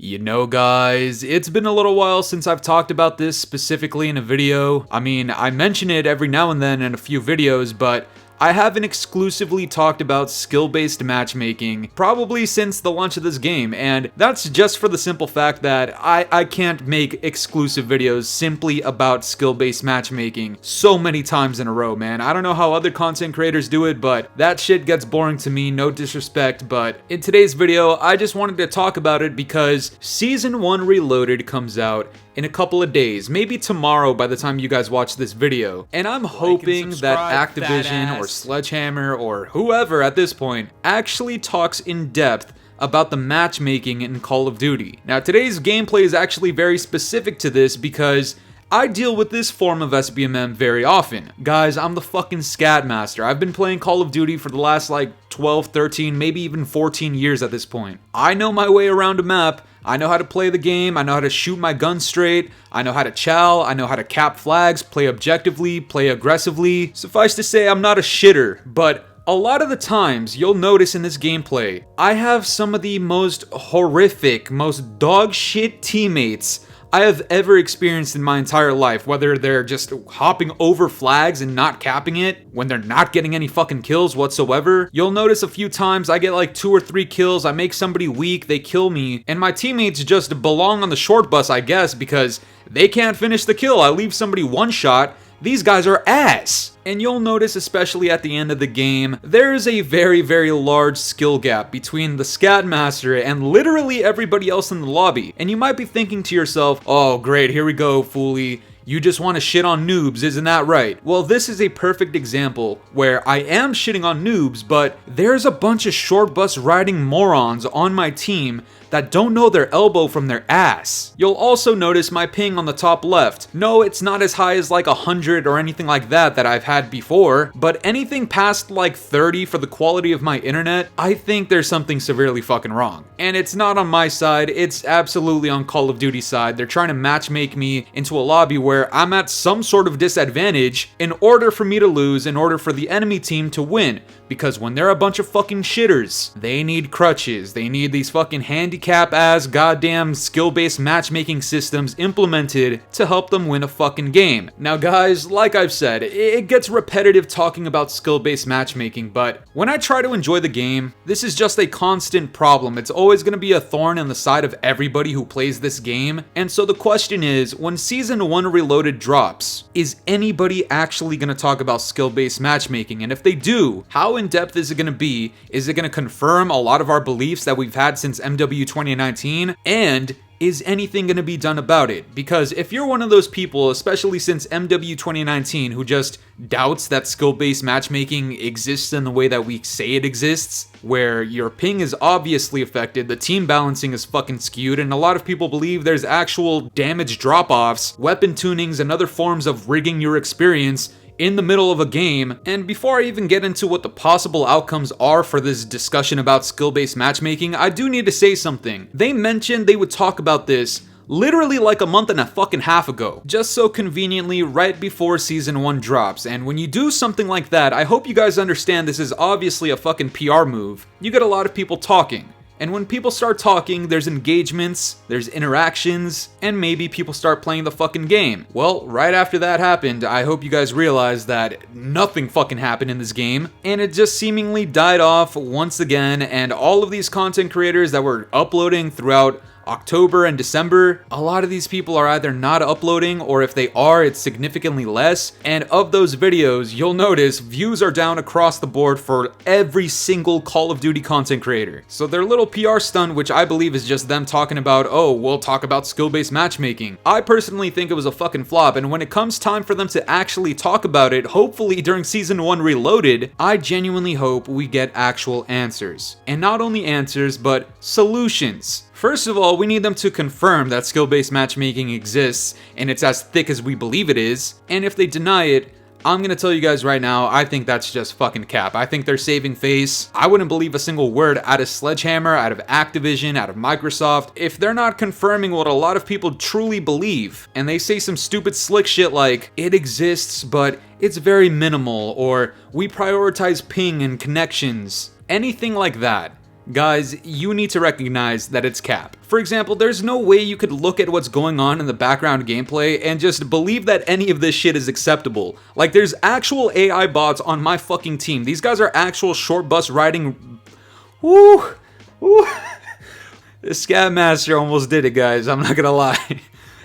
You know, guys, it's been a little while since I've talked about this specifically in a video. I mean, I mention it every now and then in a few videos, but I haven't exclusively talked about skill-based matchmaking probably since the launch of this game, and that's just for the simple fact that I can't make exclusive videos simply about skill-based matchmaking so many times in a row, man. I don't know how other content creators do it, but that shit gets boring to me, no disrespect, but in today's video, I just wanted to talk about it because Season 1 Reloaded comes out in a couple of days, maybe tomorrow by the time you guys watch this video. And I'm hoping that Activision or Sledgehammer or whoever at this point actually talks in depth about the matchmaking in Call of Duty. Now, today's gameplay is actually very specific to this because I deal with this form of SBMM very often. Guys, I'm the fucking scat master. I've been playing Call of Duty for the last 12, 13, maybe even 14 years at this point. I know my way around a map. I know how to play the game, I know how to shoot my gun straight, I know how to chow, I know how to cap flags, play objectively, play aggressively. Suffice to say, I'm not a shitter, but a lot of the times, you'll notice in this gameplay, I have some of the most horrific, most dog shit teammates I have ever experienced in my entire life, whether they're just hopping over flags and not capping it, when they're not getting any fucking kills whatsoever. You'll notice a few times I get 2 or 3 kills, I make somebody weak, they kill me, and my teammates just belong on the short bus, I guess, because they can't finish the kill. I leave somebody one shot, these guys are ass. And you'll notice, especially at the end of the game, there is a very, very large skill gap between the Scat Master and literally everybody else in the lobby. And you might be thinking to yourself, oh great, here we go, Fooly. You just want to shit on noobs, isn't that right? Well, this is a perfect example where I am shitting on noobs, but there's a bunch of short bus riding morons on my team that don't know their elbow from their ass. You'll also notice my ping on the top left. No, it's not as high as 100 or anything like that I've had before, but anything past 30 for the quality of my internet, I think there's something severely fucking wrong. And it's not on my side, it's absolutely on Call of Duty side. They're trying to matchmake me into a lobby where I'm at some sort of disadvantage in order for me to lose, in order for the enemy team to win. Because when they're a bunch of fucking shitters, they need crutches, they need these fucking handicap-ass goddamn skill-based matchmaking systems implemented to help them win a fucking game. Now guys, like I've said, it gets repetitive talking about skill-based matchmaking, but when I try to enjoy the game, this is just a constant problem. It's always going to be a thorn in the side of everybody who plays this game. And so the question is, when Season 1 Reloaded drops, is anybody actually going to talk about skill-based matchmaking? And if they do, how in depth is it going to be? Is it going to confirm a lot of our beliefs that we've had since MW 2019? And is anything going to be done about it? Because if you're one of those people, especially since MW 2019, who just doubts that skill-based matchmaking exists in the way that we say it exists, where your ping is obviously affected, the team balancing is fucking skewed, and a lot of people believe there's actual damage drop-offs, weapon tunings, and other forms of rigging your experience in the middle of a game. And before I even get into what the possible outcomes are for this discussion about skill-based matchmaking, I do need to say something. They mentioned they would talk about this literally a month and a fucking half ago, just so conveniently right before Season 1 drops. And when you do something like that, I hope you guys understand this is obviously a fucking PR move. You get a lot of people talking. And when people start talking, there's engagements, there's interactions, and maybe people start playing the fucking game. Well, right after that happened, I hope you guys realize that nothing fucking happened in this game, and it just seemingly died off once again, and all of these content creators that were uploading throughout October and December, a lot of these people are either not uploading, or if they are, it's significantly less. And of those videos, you'll notice views are down across the board for every single Call of Duty content creator. So their little PR stunt, which I believe is just them talking about, oh, we'll talk about skill-based matchmaking, I personally think it was a fucking flop. And when it comes time for them to actually talk about it, hopefully during Season 1 Reloaded, I genuinely hope we get actual answers. And not only answers, but solutions. First of all, we need them to confirm that skill-based matchmaking exists and it's as thick as we believe it is. And if they deny it, I'm gonna tell you guys right now, I think that's just fucking cap. I think they're saving face. I wouldn't believe a single word out of Sledgehammer, out of Activision, out of Microsoft, if they're not confirming what a lot of people truly believe. And they say some stupid slick shit like, it exists, but it's very minimal, or we prioritize ping and connections. Anything like that. Guys, you need to recognize that it's cap. For example, there's no way you could look at what's going on in the background gameplay and just believe that any of this shit is acceptable. Like, there's actual AI bots on my fucking team. These guys are actual short bus riding... Woo! Woo! The Scabmaster almost did it, guys. I'm not gonna lie.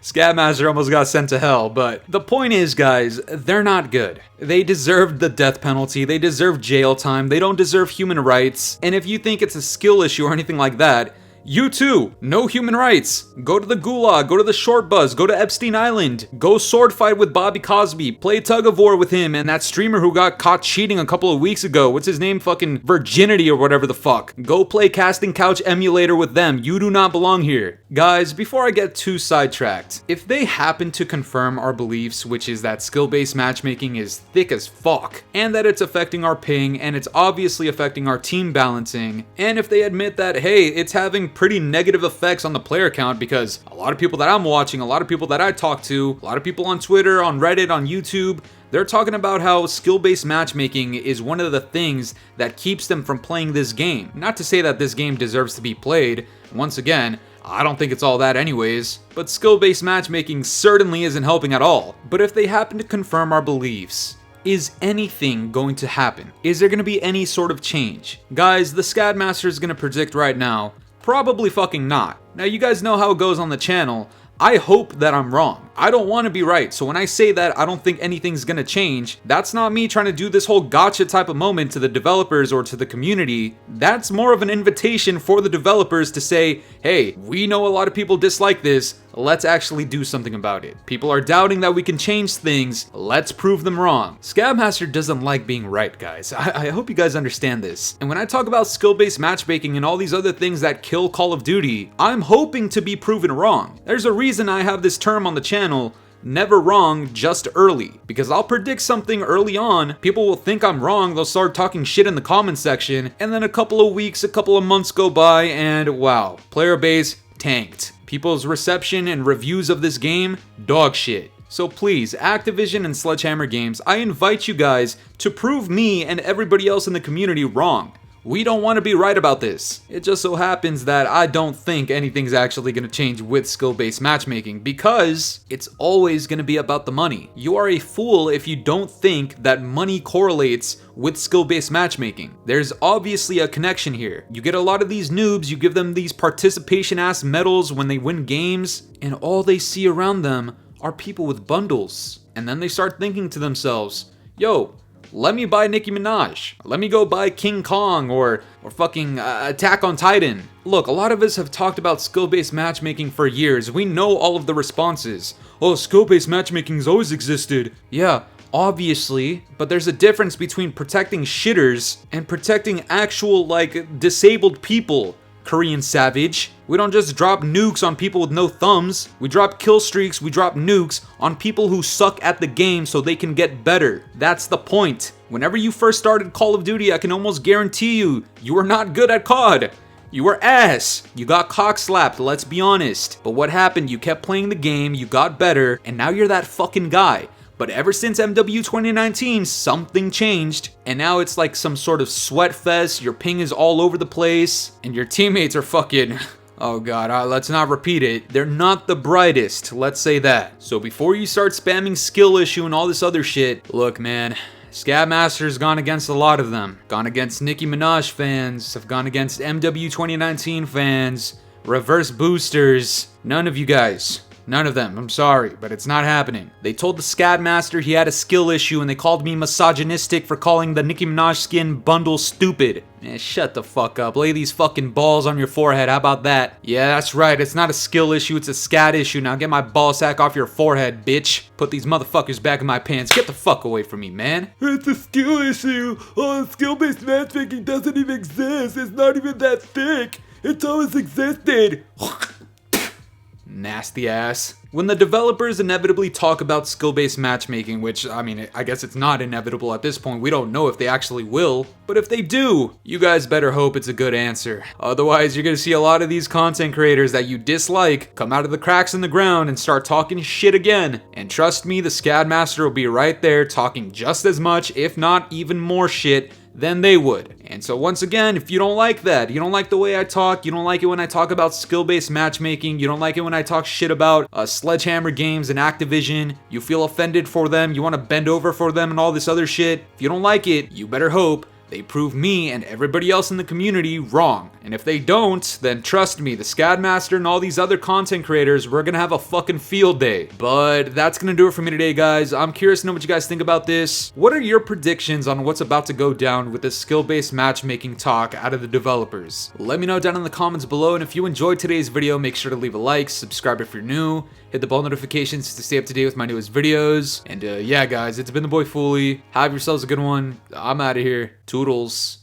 Scabmaster almost got sent to hell, but the point is, guys, they're not good. They deserve the death penalty, they deserve jail time, they don't deserve human rights, and if you think it's a skill issue or anything like that, you too, no human rights. Go to the gulag, go to the short bus, go to Epstein Island, go sword fight with Bobby Cosby, play tug of war with him and that streamer who got caught cheating a couple of weeks ago. What's his name? Fucking Virginity or whatever the fuck. Go play Casting Couch Emulator with them. You do not belong here. Guys, before I get too sidetracked, if they happen to confirm our beliefs, which is that skill-based matchmaking is thick as fuck, and that it's affecting our ping, and it's obviously affecting our team balancing, and if they admit that, hey, it's having pretty negative effects on the player count, because a lot of people that I'm watching, a lot of people that I talk to, a lot of people on Twitter, on Reddit, on YouTube, they're talking about how skill-based matchmaking is one of the things that keeps them from playing this game. Not to say that this game deserves to be played. Once again, I don't think it's all that anyways, but skill-based matchmaking certainly isn't helping at all. But if they happen to confirm our beliefs, is anything going to happen? Is there going to be any sort of change? Guys, the Scadmaster is going to predict right now, probably fucking not. Now, you guys know how it goes on the channel. I hope that I'm wrong. I don't want to be right, so when I say that I don't think anything's gonna change, that's not me trying to do this whole gotcha type of moment to the developers or to the community. That's more of an invitation for the developers to say, hey, we know a lot of people dislike this, let's actually do something about it. People are doubting that we can change things, let's prove them wrong. Scabmaster doesn't like being right, guys. I hope you guys understand this. And when I talk about skill-based matchmaking and all these other things that kill Call of Duty, I'm hoping to be proven wrong. There's a reason I have this term on the channel, never wrong, just early. Because I'll predict something early on, people will think I'm wrong, they'll start talking shit in the comment section, and then a couple of weeks, a couple of months go by, and wow, player base tanked. People's reception and reviews of this game, dog shit. So please, Activision and Sledgehammer Games, I invite you guys to prove me and everybody else in the community wrong. We don't want to be right about this. It just so happens that I don't think anything's actually going to change with skill-based matchmaking, because it's always going to be about the money. You are a fool if you don't think that money correlates with skill-based matchmaking. There's obviously a connection here. You get a lot of these noobs, you give them these participation-ass medals when they win games, and all they see around them are people with bundles. And then they start thinking to themselves, yo, let me buy Nicki Minaj. Let me go buy King Kong or fucking Attack on Titan. Look, a lot of us have talked about skill-based matchmaking for years. We know all of the responses. Oh, skill-based matchmaking's always existed. Yeah, obviously, but there's a difference between protecting shitters and protecting actual, like, disabled people. Korean savage. We don't just drop nukes on people with no thumbs. We drop kill streaks, we drop nukes on people who suck at the game so they can get better. That's the point. Whenever you first started Call of Duty, I can almost guarantee you were not good at COD. You were ass. You got cock slapped, let's be honest. But what happened? You kept playing the game, you got better, and now you're that fucking guy. But ever since MW 2019, something changed, and now it's like some sort of sweat fest, your ping is all over the place, and your teammates are fucking... Oh god, let's not repeat it. They're not the brightest, let's say that. So before you start spamming skill issue and all this other shit, look man, Scabmaster's gone against a lot of them. Gone against Nicki Minaj fans, have gone against MW 2019 fans, reverse boosters, none of you guys. None of them, I'm sorry, but it's not happening. They told the Scadmaster he had a skill issue and they called me misogynistic for calling the Nicki Minaj skin bundle stupid. Man, shut the fuck up. Lay these fucking balls on your forehead, how about that? Yeah, that's right, it's not a skill issue, it's a scat issue. Now get my ball sack off your forehead, bitch. Put these motherfuckers back in my pants. Get the fuck away from me, man. It's a skill issue. Oh, skill-based matchmaking doesn't even exist. It's not even that thick. It's always existed. Nasty ass. When the developers inevitably talk about skill-based matchmaking, which, I mean, I guess it's not inevitable at this point, we don't know if they actually will, but if they do, you guys better hope it's a good answer. Otherwise, you're gonna see a lot of these content creators that you dislike come out of the cracks in the ground and start talking shit again. And trust me, the Scadmaster will be right there talking just as much, if not even more shit, than they would. And so once again, if you don't like that, you don't like the way I talk, you don't like it when I talk about skill-based matchmaking, you don't like it when I talk shit about Sledgehammer Games and Activision, you feel offended for them, you want to bend over for them and all this other shit, if you don't like it, you better hope they prove me and everybody else in the community wrong. And if they don't, then trust me, the Scadmaster and all these other content creators, we're gonna have a fucking field day. But that's gonna do it for me today, guys. I'm curious to know what you guys think about this. What are your predictions on what's about to go down with this skill-based matchmaking talk out of the developers? Let me know down in the comments below, and if you enjoyed today's video, make sure to leave a like, subscribe if you're new, hit the bell notifications to stay up to date with my newest videos. And yeah, guys, it's been the boy Fooly. Have yourselves a good one. I'm out of here. Toodles.